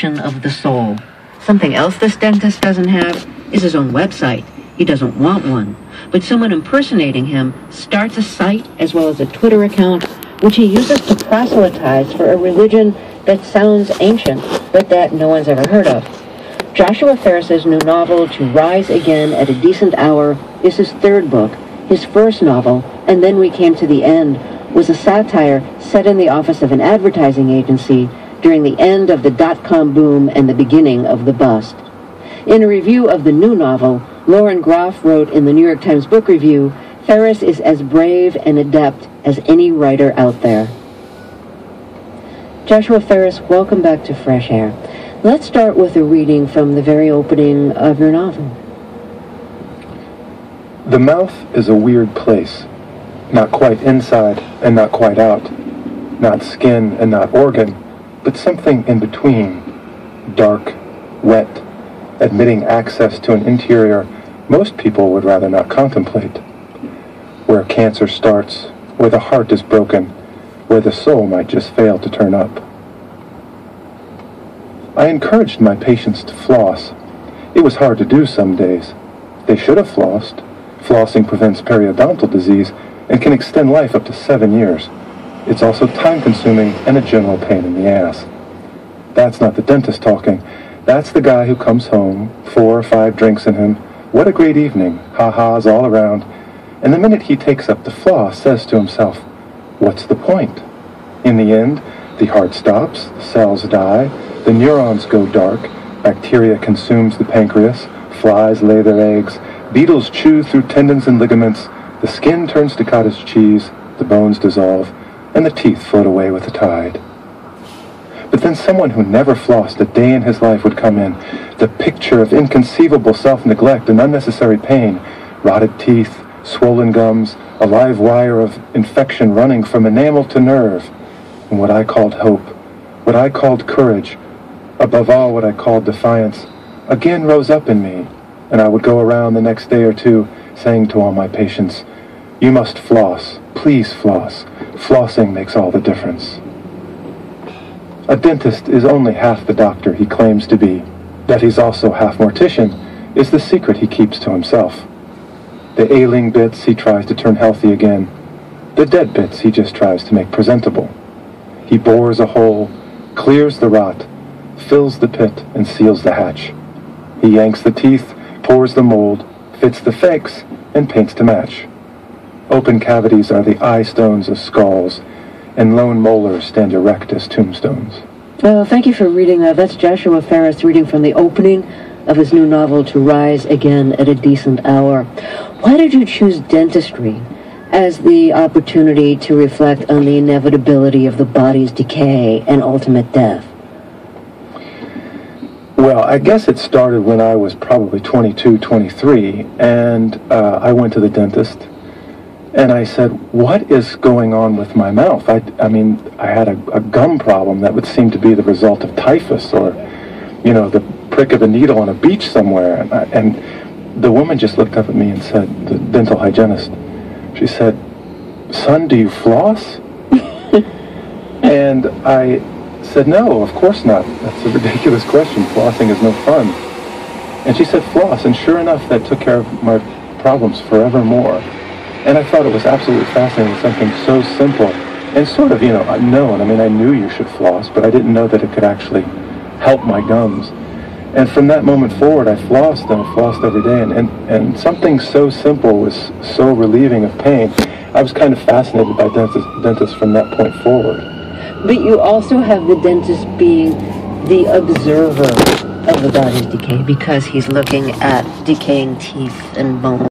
of the soul. Something else this dentist doesn't have is his own website. He doesn't want one. But someone impersonating him starts a site as well as a Twitter account, which he uses to proselytize for a religion that sounds ancient, but that no one's ever heard of. Joshua Ferris's new novel, To Rise Again at a Decent Hour, is his third book. His first novel, And Then We Came to the End, was a satire set in the office of an advertising agency during the end of the dot-com boom and the beginning of the bust. In a review of the new novel, Lauren Groff wrote in the New York Times Book Review, Ferris is as brave and adept as any writer out there. Joshua Ferris, welcome back to Fresh Air. Let's start with a reading from the very opening of your novel. The mouth is a weird place. Not quite inside and not quite out. Not skin and not organ, but something in between. Dark, wet, admitting access to an interior most people would rather not contemplate. Where cancer starts, where the heart is broken, where the soul might just fail to turn up. I encouraged my patients to floss. It was hard to do some days. They should have flossed. Flossing prevents periodontal disease and can extend life up to 7 years. It's also time-consuming and a general pain in the ass. That's not the dentist talking. That's the guy who comes home, 4 or 5 drinks in him. What a great evening, ha-has all around. And the minute he takes up the floss, says to himself, what's the point? In the end, the heart stops, the cells die, the neurons go dark, bacteria consumes the pancreas, flies lay their eggs, beetles chew through tendons and ligaments, the skin turns to cottage cheese, the bones dissolve, and the teeth float away with the tide. But then someone who never flossed a day in his life would come in, the picture of inconceivable self-neglect and unnecessary pain, rotted teeth, swollen gums, a live wire of infection running from enamel to nerve, and what I called hope, what I called courage, above all what I called defiance, again rose up in me, and I would go around the next day or two saying to all my patients, you must floss, please floss. Flossing makes all the difference. A dentist is only half the doctor he claims to be. That he's also half mortician is the secret he keeps to himself. The ailing bits he tries to turn healthy again. The dead bits he just tries to make presentable. He bores a hole, clears the rot, fills the pit, and seals the hatch. He yanks the teeth, pours the mold, fits the fakes, and paints to match. Open cavities are the eye stones of skulls, and lone molars stand erect as tombstones. Well, thank you for reading that. That's Joshua Ferris reading from the opening of his new novel, To Rise Again at a Decent Hour. Why did you choose dentistry as the opportunity to reflect on the inevitability of the body's decay and ultimate death? Well, I guess it started when I was probably 22, 23, and I went to the dentist, and I said, what is going on with my mouth? I had a gum problem that would seem to be the result of typhus or, the prick of a needle on a beach somewhere. And the woman just looked up at me and said, the dental hygienist, she said, son, do you floss? And I said, no, of course not. That's a ridiculous question. Flossing is no fun. And she said, floss. And sure enough, that took care of my problems forevermore. And I thought it was absolutely fascinating, something so simple and sort of, unknown. I knew you should floss, but I didn't know that it could actually help my gums. And from that moment forward, I flossed, and I flossed every day. And something so simple was so relieving of pain. I was kind of fascinated by dentists from that point forward. But you also have the dentist being the observer of the body's decay because he's looking at decaying teeth and bones.